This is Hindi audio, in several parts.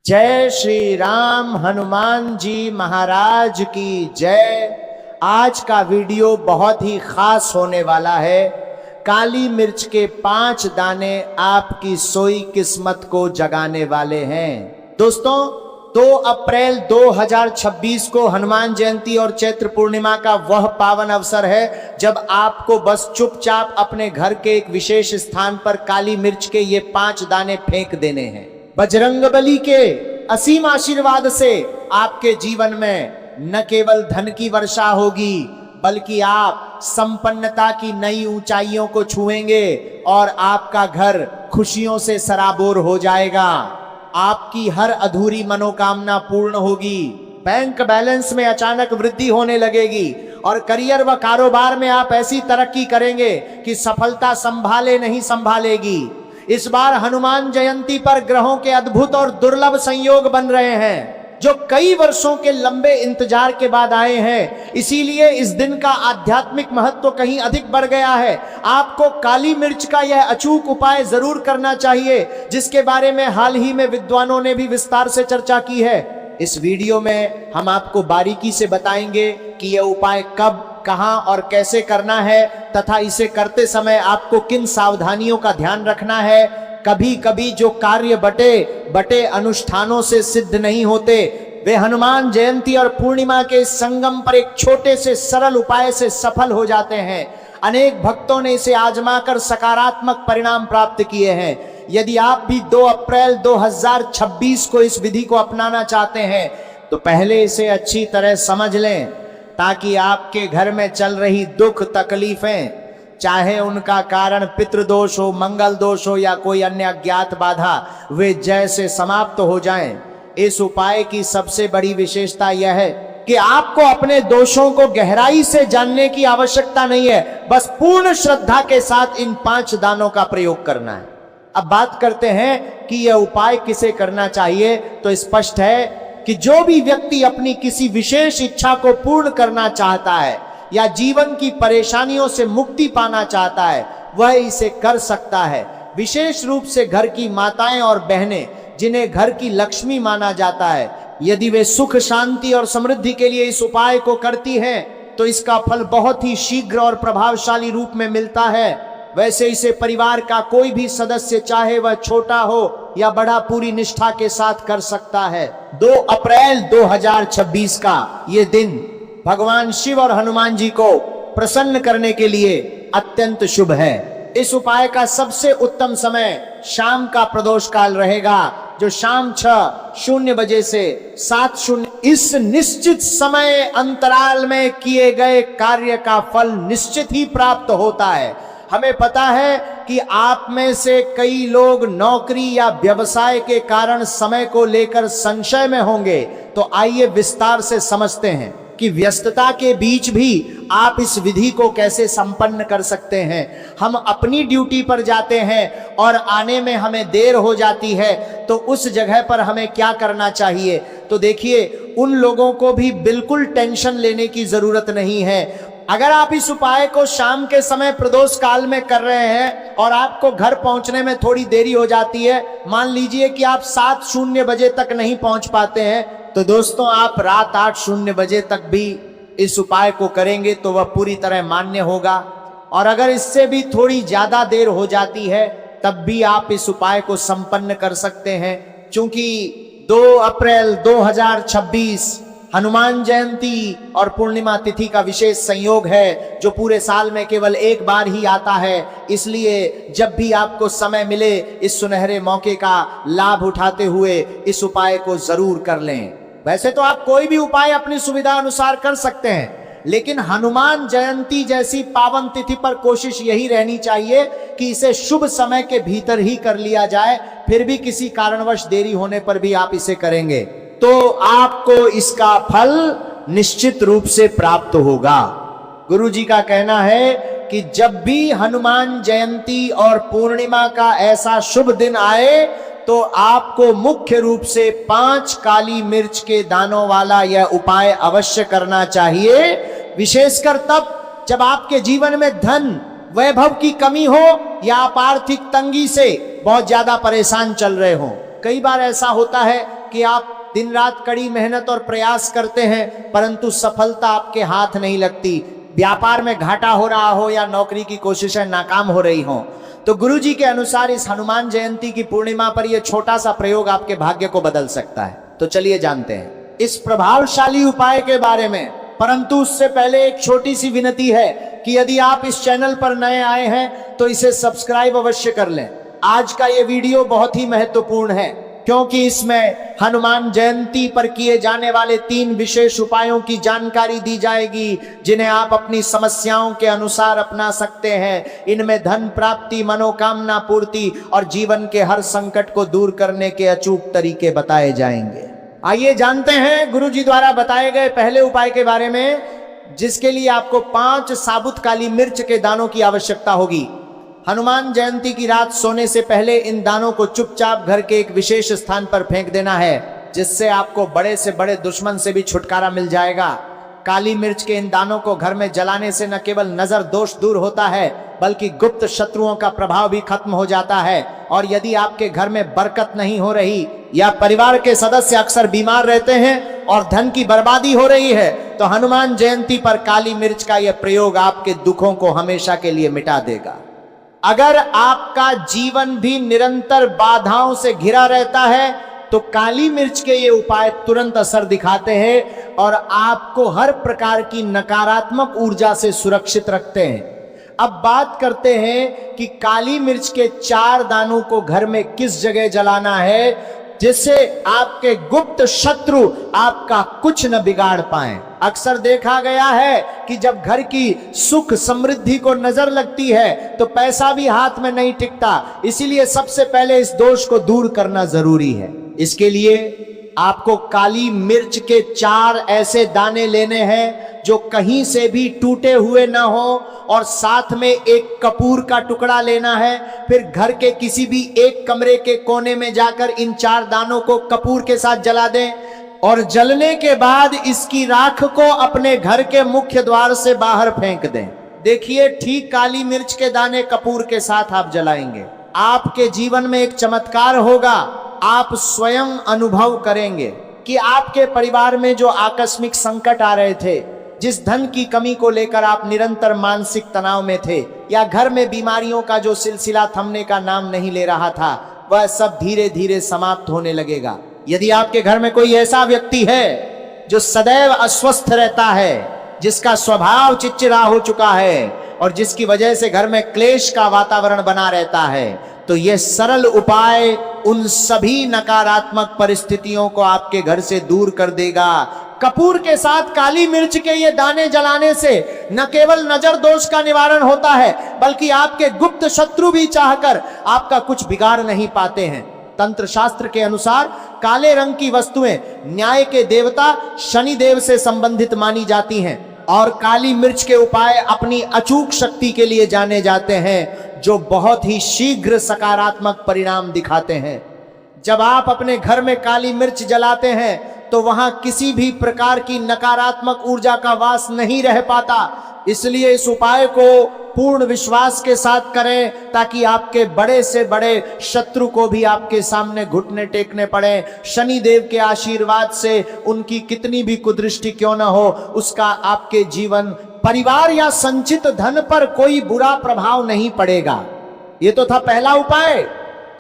जय श्री राम, हनुमान जी महाराज की जय। आज का वीडियो बहुत ही खास होने वाला है। काली मिर्च के 5 दाने आपकी सोई किस्मत को जगाने वाले हैं। दोस्तों, 2 अप्रैल 2026 को हनुमान जयंती और चैत्र पूर्णिमा का वह पावन अवसर है जब आपको बस चुपचाप अपने घर के एक विशेष स्थान पर काली मिर्च के ये 5 दाने फेंक देने हैं। बजरंगबली के असीम आशीर्वाद से आपके जीवन में न केवल धन की वर्षा होगी, बल्कि आप संपन्नता की नई ऊंचाइयों को छुएंगे और आपका घर खुशियों से सराबोर हो जाएगा। आपकी हर अधूरी मनोकामना पूर्ण होगी। बैंक बैलेंस में अचानक वृद्धि होने लगेगी और करियर व कारोबार में आप ऐसी तरक्की करेंगे कि सफलता संभाले नहीं संभालेगी। इस बार हनुमान जयंती पर ग्रहों के अद्भुत और दुर्लभ संयोग बन रहे हैं जो कई वर्षों के लंबे इंतजार के बाद आए हैं। इसीलिए इस दिन का आध्यात्मिक महत्व कहीं अधिक बढ़ गया है। आपको काली मिर्च का यह अचूक उपाय जरूर करना चाहिए, जिसके बारे में हाल ही में विद्वानों ने भी विस्तार से चर्चा की है। इस वीडियो में हम आपको बारीकी से बताएंगे कि यह उपाय कब, कहां और कैसे करना है तथा इसे करते समय आपको किन सावधानियों का ध्यान रखना है। कभी कभी जो कार्य बटे अनुष्ठानों से सिद्ध नहीं होते, वे हनुमान जयंती और पूर्णिमा के संगम पर एक छोटे से सरल उपाय से सफल हो जाते हैं। अनेक भक्तों ने इसे आजमाकर सकारात्मक परिणाम प्राप्त किए हैं। यदि आप भी 2 अप्रैल 2026 को इस विधि को अपनाना चाहते हैं तो पहले इसे अच्छी तरह समझ लें, ताकि आपके घर में चल रही दुख तकलीफें, चाहे उनका कारण पितृदोष हो, मंगल दोष हो या कोई अन्य अज्ञात बाधा, वे जैसे समाप्त हो जाएं। इस उपाय की सबसे बड़ी विशेषता यह है कि आपको अपने दोषों को गहराई से जानने की आवश्यकता नहीं है, बस पूर्ण श्रद्धा के साथ इन 5 दानों का प्रयोग करना है। अब बात करते हैं कि यह उपाय किसे करना चाहिए। तो स्पष्ट है कि जो भी व्यक्ति अपनी किसी विशेष इच्छा को पूर्ण करना चाहता है या जीवन की परेशानियों से मुक्ति पाना चाहता है, वह इसे कर सकता है। विशेष रूप से घर की माताएं और बहनें, जिन्हें घर की लक्ष्मी माना जाता है, यदि वे सुख, शांति और समृद्धि के लिए इस उपाय को करती हैं तो इसका फल बहुत ही शीघ्र और प्रभावशाली रूप में मिलता है। वैसे इसे परिवार का कोई भी सदस्य, चाहे वह छोटा हो या बड़ा, पूरी निष्ठा के साथ कर सकता है। 2 अप्रैल 2026 का ये दिन भगवान शिव और हनुमान जी को प्रसन्न करने के लिए अत्यंत शुभ है। इस उपाय का सबसे उत्तम समय शाम का प्रदोष काल रहेगा, जो शाम 6:00 बजे से 7:00। इस निश्चित समय अंतराल में किए गए कार्य का फल निश्चित ही प्राप्त होता है। हमें पता है कि आप में से कई लोग नौकरी या व्यवसाय के कारण समय को लेकर संशय में होंगे, तो आइए विस्तार से समझते हैं कि व्यस्तता के बीच भी आप इस विधि को कैसे संपन्न कर सकते हैं। हम अपनी ड्यूटी पर जाते हैं और आने में हमें देर हो जाती है, तो उस जगह पर हमें क्या करना चाहिए। तो देखिए, उन लोगों को भी बिल्कुल टेंशन लेने की जरूरत नहीं है। अगर आप इस उपाय को शाम के समय प्रदोष काल में कर रहे हैं और आपको घर पहुंचने में थोड़ी देरी हो जाती है, मान लीजिए कि आप 7:00 बजे तक नहीं पहुंच पाते हैं, तो दोस्तों आप रात 8:00 बजे तक भी इस उपाय को करेंगे तो वह पूरी तरह मान्य होगा। और अगर इससे भी थोड़ी ज्यादा देर हो जाती है, तब भी आप इस उपाय को संपन्न कर सकते हैं। क्योंकि 2 अप्रैल 2026 हनुमान जयंती और पूर्णिमा तिथि का विशेष संयोग है, जो पूरे साल में केवल एक बार ही आता है। इसलिए जब भी आपको समय मिले, इस सुनहरे मौके का लाभ उठाते हुए इस उपाय को जरूर कर लें। वैसे तो आप कोई भी उपाय अपनी सुविधा अनुसार कर सकते हैं, लेकिन हनुमान जयंती जैसी पावन तिथि पर कोशिश यही रहनी चाहिए कि इसे शुभ समय के भीतर ही कर लिया जाए। फिर भी किसी कारणवश देरी होने पर भी आप इसे करेंगे तो आपको इसका फल निश्चित रूप से प्राप्त होगा। गुरु जी का कहना है कि जब भी हनुमान जयंती और पूर्णिमा का ऐसा शुभ दिन आए, तो आपको मुख्य रूप से 5 काली मिर्च के दानों वाला यह उपाय अवश्य करना चाहिए। विशेषकर तब जब आपके जीवन में धन, वैभव की कमी हो या आप आर्थिक तंगी से बहुत ज्यादा परेशान चल रहे हो। कई बार ऐसा होता है कि आप दिन रात कड़ी मेहनत और प्रयास करते हैं परंतु सफलता आपके हाथ नहीं लगती, व्यापार में घाटा हो रहा हो या नौकरी की कोशिशें नाकाम हो रही हो, तो गुरुजी के अनुसार इस हनुमान जयंती की पूर्णिमा पर यह छोटा सा प्रयोग आपके भाग्य को बदल सकता है। तो चलिए जानते हैं इस प्रभावशाली उपाय के बारे में। परंतु उससे पहले एक छोटी सी विनती है कि यदि आप इस चैनल पर नए आए हैं तो इसे सब्सक्राइब अवश्य कर लें। आज का ये वीडियो बहुत ही महत्वपूर्ण है क्योंकि इसमें हनुमान जयंती पर किए जाने वाले 3 विशेष उपायों की जानकारी दी जाएगी जिन्हें आप अपनी समस्याओं के अनुसार अपना सकते हैं। इनमें धन प्राप्ति, मनोकामना पूर्ति और जीवन के हर संकट को दूर करने के अचूक तरीके बताए जाएंगे। आइए जानते हैं गुरुजी द्वारा बताए गए पहले उपाय के बारे में, जिसके लिए आपको 5 साबुत काली मिर्च के दानों की आवश्यकता होगी। हनुमान जयंती की रात सोने से पहले इन दानों को चुपचाप घर के एक विशेष स्थान पर फेंक देना है, जिससे आपको बड़े से बड़े दुश्मन से भी छुटकारा मिल जाएगा। काली मिर्च के इन दानों को घर में जलाने से न केवल नजर दोष दूर होता है बल्कि गुप्त शत्रुओं का प्रभाव भी खत्म हो जाता है। और यदि आपके घर में बरकत नहीं हो रही या परिवार के सदस्य अक्सर बीमार रहते हैं और धन की बर्बादी हो रही है तो हनुमान जयंती पर काली मिर्च का यह प्रयोग आपके दुखों को हमेशा के लिए मिटा देगा। अगर आपका जीवन भी निरंतर बाधाओं से घिरा रहता है तो काली मिर्च के ये उपाय तुरंत असर दिखाते हैं और आपको हर प्रकार की नकारात्मक ऊर्जा से सुरक्षित रखते हैं। अब बात करते हैं कि काली मिर्च के 4 दानों को घर में किस जगह जलाना है जिससे आपके गुप्त शत्रु आपका कुछ न बिगाड़ पाए। अक्सर देखा गया है कि जब घर की सुख समृद्धि को नजर लगती है तो पैसा भी हाथ में नहीं टिकता, इसीलिए सबसे पहले इस दोष को दूर करना जरूरी है। इसके लिए आपको काली मिर्च के 4 ऐसे दाने लेने हैं जो कहीं से भी टूटे हुए ना हो और साथ में एक कपूर का टुकड़ा लेना है। फिर घर के किसी भी एक कमरे के कोने में जाकर इन 4 दानों को कपूर के साथ जला दें और जलने के बाद इसकी राख को अपने घर के मुख्य द्वार से बाहर फेंक दें। देखिए, ठीक काली मिर्च के दाने कपूर के साथ आप जलाएंगे, आपके जीवन में एक चमत्कार होगा। आप स्वयं अनुभव करेंगे कि आपके परिवार में जो आकस्मिक संकट आ रहे थे, जिस धन की कमी को लेकर आप निरंतर मानसिक तनाव में थे या घर में बीमारियों का जो सिलसिला थमने का नाम नहीं ले रहा था, वह सब धीरे धीरे समाप्त होने लगेगा। यदि आपके घर में कोई ऐसा व्यक्ति है जो सदैव अस्वस्थ रहता है, जिसका स्वभाव चिड़चिड़ा हो चुका है और जिसकी वजह से घर में क्लेश का वातावरण बना रहता है, तो यह सरल उपाय उन सभी नकारात्मक परिस्थितियों को आपके घर से दूर कर देगा। कपूर के साथ काली मिर्च के ये दाने जलाने से न केवल नजर दोष का निवारण होता है बल्कि आपके गुप्त शत्रु भी चाहकर आपका कुछ बिगाड़ नहीं पाते हैं। तंत्र शास्त्र के अनुसार काले रंग की वस्तुएं न्याय के देवता शनि देव से संबंधित मानी जाती हैं और काली मिर्च के उपाय अपनी अचूक शक्ति के लिए जाने जाते हैं जो बहुत ही शीघ्र सकारात्मक परिणाम दिखाते हैं। जब आप अपने घर में काली मिर्च जलाते हैं तो वहां किसी भी प्रकार की नकारात्मक ऊर्जा का वास नहीं रह पाता। इसलिए इस उपाय को पूर्ण विश्वास के साथ करें ताकि आपके बड़े से बड़े शत्रु को भी आपके सामने घुटने टेकने पड़े। शनि देव के आशीर्वाद से उनकी कितनी भी कुदृष्टि क्यों न हो, उसका आपके जीवन, परिवार या संचित धन पर कोई बुरा प्रभाव नहीं पड़ेगा। ये तो था पहला उपाय।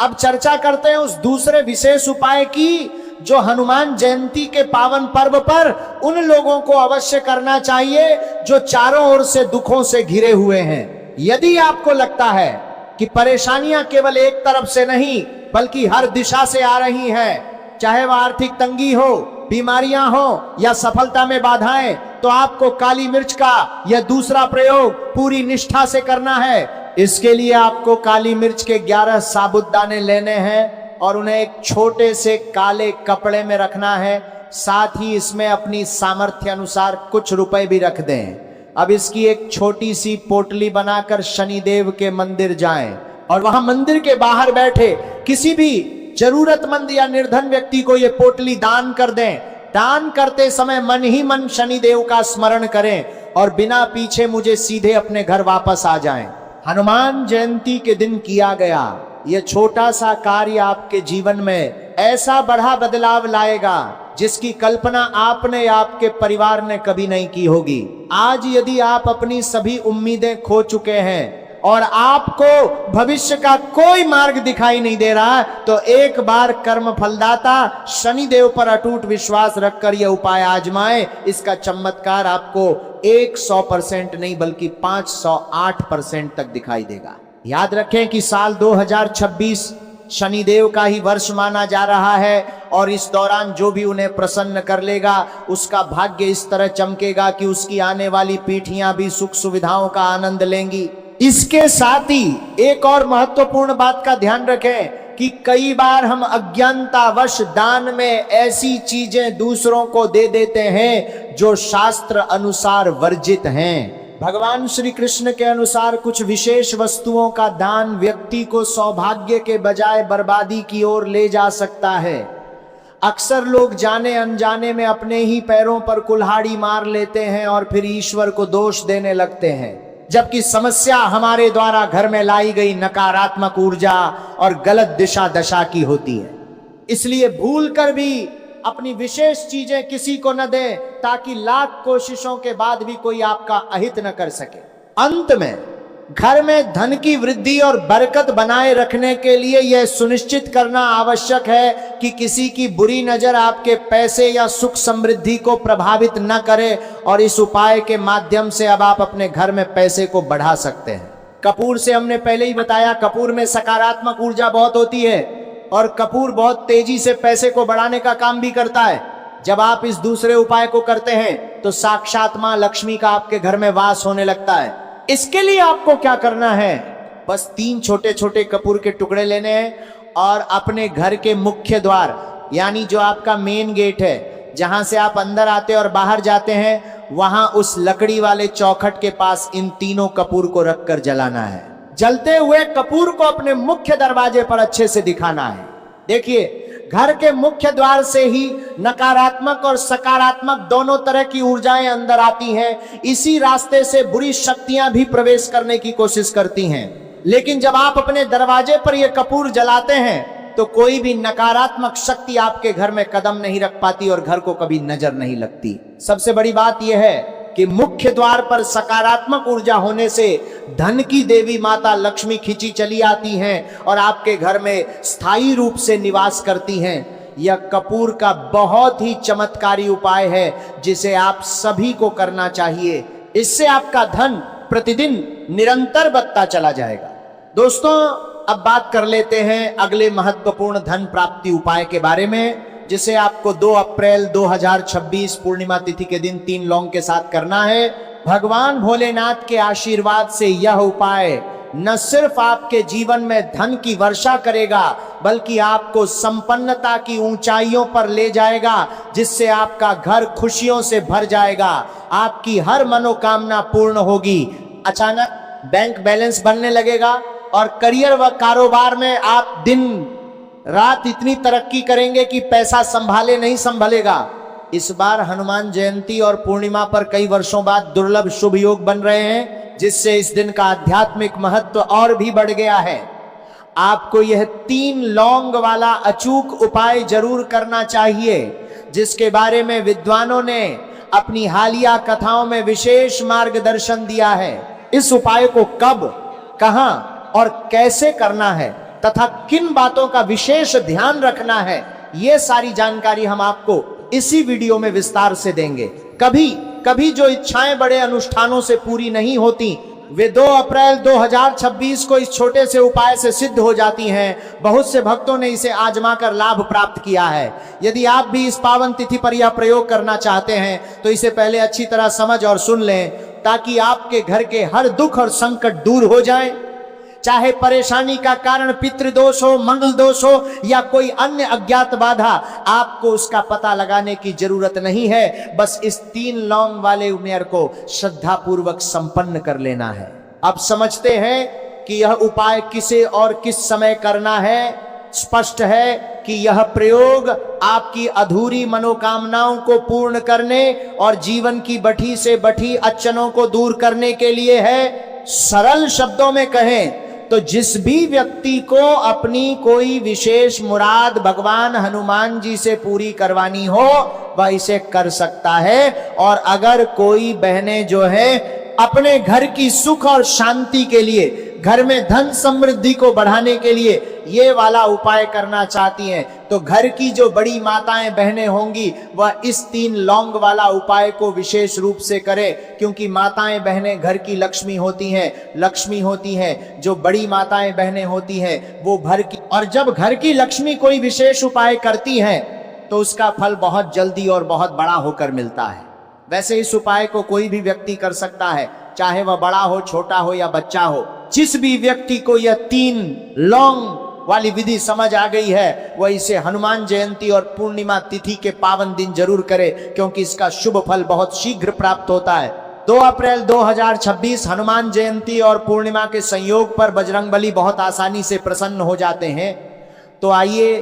अब चर्चा करते हैं उस दूसरे विशेष उपाय की जो हनुमान जयंती के पावन पर्व पर उन लोगों को अवश्य करना चाहिए जो चारों ओर से दुखों से घिरे हुए हैं। यदि आपको लगता है कि परेशानियां केवल एक तरफ से नहीं बल्कि हर दिशा से आ रही हैं, चाहे वह आर्थिक तंगी हो, बीमारियां हो या सफलता में बाधाएं, तो आपको काली मिर्च का यह दूसरा प्रयोग पूरी निष्ठा से करना है। इसके लिए आपको काली मिर्च के 11 साबुत दाने लेने हैं और उन्हें एक छोटे से काले कपड़े में रखना है। साथ ही इसमें अपनी सामर्थ्य अनुसार कुछ रुपए भी रख दें। अब इसकी एक छोटी सी पोटली बनाकर शनिदेव के मंदिर जाएं और वहां मंदिर के बाहर बैठे किसी भी जरूरतमंद या निर्धन व्यक्ति को ये पोटली दान कर दें। दान करते समय मन ही मन शनिदेव का स्मरण करें और बिना पीछे मुझे सीधे अपने घर वापस आ जाएं। हनुमान जयंती के दिन किया गया यह छोटा सा कार्य आपके जीवन में ऐसा बड़ा बदलाव लाएगा जिसकी कल्पना आपने या आपके परिवार ने कभी नहीं की होगी। आज यदि आप अपनी सभी उम्मीदें खो चुके हैं और आपको भविष्य का कोई मार्ग दिखाई नहीं दे रहा, तो एक बार कर्म फलदाता शनिदेव पर अटूट विश्वास रखकर यह उपाय आजमाएं। इसका चमत्कार आपको 100% नहीं बल्कि 508% तक दिखाई देगा। याद रखें कि साल 2026 शनिदेव का ही वर्ष माना जा रहा है और इस दौरान जो भी उन्हें प्रसन्न कर लेगा उसका भाग्य इस तरह चमकेगा कि उसकी आने वाली पीढ़ियां भी सुख सुविधाओं का आनंद लेंगी। इसके साथ ही एक और महत्वपूर्ण बात का ध्यान रखें कि कई बार हम अज्ञानतावश दान में ऐसी चीजें दूसरों को दे देते हैं जो शास्त्र अनुसार वर्जित हैं। भगवान श्री कृष्ण के अनुसार कुछ विशेष वस्तुओं का दान व्यक्ति को सौभाग्य के बजाय बर्बादी की ओर ले जा सकता है। अक्सर लोग जाने अनजाने में अपने ही पैरों पर कुल्हाड़ी मार लेते हैं और फिर ईश्वर को दोष देने लगते हैं, जबकि समस्या हमारे द्वारा घर में लाई गई नकारात्मक ऊर्जा और गलत दिशा दशा की होती है। इसलिए भूल कर भी अपनी विशेष चीजें किसी को न दें ताकि लाख कोशिशों के बाद भी कोई आपका अहित न कर सके। अंत में घर में धन की वृद्धि और बरकत बनाए रखने के लिए यह सुनिश्चित करना आवश्यक है कि किसी की बुरी नजर आपके पैसे या सुख समृद्धि को प्रभावित न करे और इस उपाय के माध्यम से अब आप अपने घर में पैसे को बढ़ा सकते हैं। कपूर से हमने पहले ही बताया, कपूर में सकारात्मक ऊर्जा बहुत होती है और कपूर बहुत तेजी से पैसे को बढ़ाने का काम भी करता है। जब आप इस दूसरे उपाय को करते हैं तो साक्षात मां लक्ष्मी का आपके घर में वास होने लगता है। इसके लिए आपको क्या करना है, बस 3 छोटे छोटे कपूर के टुकड़े लेने हैं और अपने घर के मुख्य द्वार यानी जो आपका मेन गेट है, जहां से आप अंदर आते और बाहर जाते हैं, वहां उस लकड़ी वाले चौखट के पास इन तीनों कपूर को रखकर जलाना है। जलते हुए कपूर को अपने मुख्य दरवाजे पर अच्छे से दिखाना है। देखिए, घर के मुख्य द्वार से ही नकारात्मक और सकारात्मक दोनों तरह की ऊर्जाएं अंदर आती हैं। इसी रास्ते से बुरी शक्तियां भी प्रवेश करने की कोशिश करती हैं। लेकिन जब आप अपने दरवाजे पर यह कपूर जलाते हैं तो कोई भी नकारात्मक शक्ति आपके घर में कदम नहीं रख पाती और घर को कभी नजर नहीं लगती। सबसे बड़ी बात यह है कि मुख्य द्वार पर सकारात्मक ऊर्जा होने से धन की देवी माता लक्ष्मी खिंची चली आती हैं और आपके घर में स्थायी रूप से निवास करती हैं। यह कपूर का बहुत ही चमत्कारी उपाय है जिसे आप सभी को करना चाहिए। इससे आपका धन प्रतिदिन निरंतर बढ़ता चला जाएगा। दोस्तों, अब बात कर लेते हैं अगले महत्वपूर्ण धन प्राप्ति उपाय के बारे में, जिसे आपको 2 अप्रैल 2026 पूर्णिमा तिथि के दिन 3 लौंग के साथ करना है। भगवान भोलेनाथ के आशीर्वाद से यह उपाय न सिर्फ आपके जीवन में धन की वर्षा करेगा बल्कि आपको संपन्नता की ऊंचाइयों पर ले जाएगा, जिससे आपका घर खुशियों से भर जाएगा, आपकी हर मनोकामना पूर्ण होगी। अचानक बैंक बैलेंस बनने लगेगा और करियर व कारोबार में आप दिन रात इतनी तरक्की करेंगे कि पैसा संभाले नहीं संभलेगा। इस बार हनुमान जयंती और पूर्णिमा पर कई वर्षों बाद दुर्लभ शुभ योग बन रहे हैं, जिससे इस दिन का आध्यात्मिक महत्व और भी बढ़ गया है। आपको यह 3 लौंग वाला अचूक उपाय जरूर करना चाहिए, जिसके बारे में विद्वानों ने अपनी हालिया कथाओं में विशेष मार्गदर्शन दिया है। इस उपाय को कब, कहां और कैसे करना है तथा किन बातों का विशेष ध्यान रखना है, ये सारी जानकारी हम आपको इसी वीडियो में विस्तार से देंगे। कभी कभी जो इच्छाएं बड़े अनुष्ठानों से पूरी नहीं होती, वे 2 अप्रैल 2026 को इस छोटे से उपाय से सिद्ध हो जाती हैं। बहुत से भक्तों ने इसे आजमा कर लाभ प्राप्त किया है। यदि आप भी इस पावन तिथि पर यह प्रयोग करना चाहते हैं तो इसे पहले अच्छी तरह समझ और सुन लें, ताकि आपके घर के हर दुख और संकट दूर हो जाएं। चाहे परेशानी का कारण पितृदोष हो, मंगल दोष हो या कोई अन्य अज्ञात बाधा, आपको उसका पता लगाने की जरूरत नहीं है। बस इस 3 लौंग वाले उमेर को श्रद्धा पूर्वक संपन्न कर लेना है। अब समझते हैं कि यह उपाय किसे और किस समय करना है। स्पष्ट है कि यह प्रयोग आपकी अधूरी मनोकामनाओं को पूर्ण करने और जीवन की बठी से बठी अड़चनों को दूर करने के लिए है। सरल शब्दों में कहें तो जिस भी व्यक्ति को अपनी कोई विशेष मुराद भगवान हनुमान जी से पूरी करवानी हो वह इसे कर सकता है। और अगर कोई बहनें जो है अपने घर की सुख और शांति के लिए, घर में धन समृद्धि को बढ़ाने के लिए ये वाला उपाय करना चाहती हैं, तो घर की जो बड़ी माताएं बहनें होंगी वह इस 3 लौंग वाला उपाय को विशेष रूप से करें, क्योंकि माताएं बहनें घर की लक्ष्मी होती हैं। जो बड़ी माताएं बहनें होती हैं वो घर की, और जब घर की लक्ष्मी कोई विशेष उपाय करती हैं तो उसका फल बहुत जल्दी और बहुत बड़ा होकर मिलता है। वैसे इस उपाय को कोई भी व्यक्ति कर सकता है, चाहे वह बड़ा हो, छोटा हो या बच्चा हो। जिस भी व्यक्ति को यह 3 लौंग वाली विधि समझ आ गई है वह इसे हनुमान जयंती और पूर्णिमा तिथि के पावन दिन जरूर करे, क्योंकि इसका शुभ फल बहुत शीघ्र प्राप्त होता है। 2 अप्रैल 2026 हनुमान जयंती और पूर्णिमा के संयोग पर बजरंगबली बहुत आसानी से प्रसन्न हो जाते हैं। तो आइए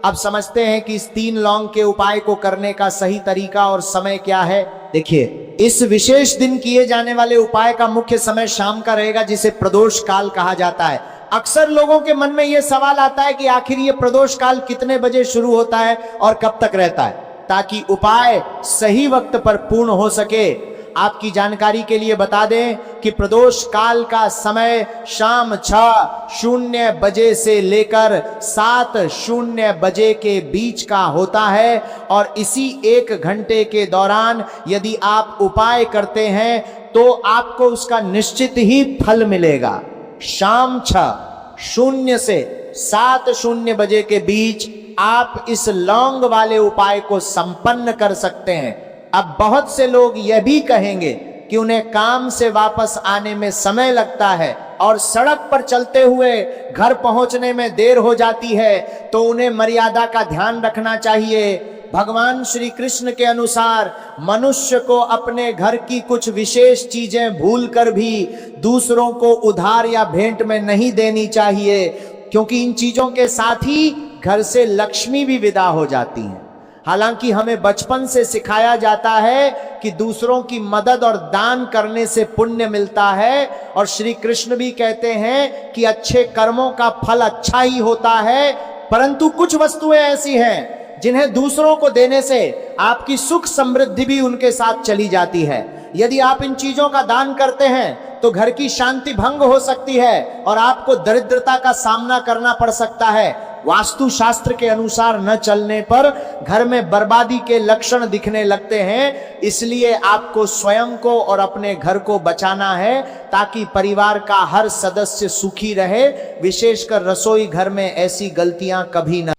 अब समझते हैं कि इस 3 लौंग के उपाय को करने का सही तरीका और समय क्या है। देखिए, इस विशेष दिन किए जाने वाले उपाय का मुख्य समय शाम का रहेगा, जिसे प्रदोष काल कहा जाता है। अक्सर लोगों के मन में यह सवाल आता है कि आखिर ये प्रदोष काल कितने बजे शुरू होता है और कब तक रहता है, ताकि उपाय सही वक्त पर पूर्ण हो सके। आपकी जानकारी के लिए बता दें कि प्रदोष काल का समय शाम 6:00 बजे से लेकर 7:00 बजे के बीच का होता है, और इसी 1 घंटे के दौरान यदि आप उपाय करते हैं तो आपको उसका निश्चित ही फल मिलेगा। शाम 6:00 से 7:00 बजे के बीच आप इस लौंग वाले उपाय को संपन्न कर सकते हैं। अब बहुत से लोग यह भी कहेंगे कि उन्हें काम से वापस आने में समय लगता है और सड़क पर चलते हुए घर पहुंचने में देर हो जाती है, तो उन्हें मर्यादा का ध्यान रखना चाहिए। भगवान श्री कृष्ण के अनुसार मनुष्य को अपने घर की कुछ विशेष चीजें भूलकर भी दूसरों को उधार या भेंट में नहीं देनी चाहिए, क्योंकि इन चीजों के साथ ही घर से लक्ष्मी भी विदा हो जाती है। हालांकि हमें बचपन से सिखाया जाता है कि दूसरों की मदद और दान करने से पुण्य मिलता है, और श्री कृष्ण भी कहते हैं कि अच्छे कर्मों का फल अच्छा ही होता है। परंतु कुछ वस्तुएं ऐसी हैं जिन्हें दूसरों को देने से आपकी सुख समृद्धि भी उनके साथ चली जाती है। यदि आप इन चीजों का दान करते हैं तो घर की शांति भंग हो सकती है और आपको दरिद्रता का सामना करना पड़ सकता है। वास्तु शास्त्र के अनुसार न चलने पर घर में बर्बादी के लक्षण दिखने लगते हैं। इसलिए आपको स्वयं को और अपने घर को बचाना है, ताकि परिवार का हर सदस्य सुखी रहे। विशेषकर रसोई घर में ऐसी गलतियां कभी न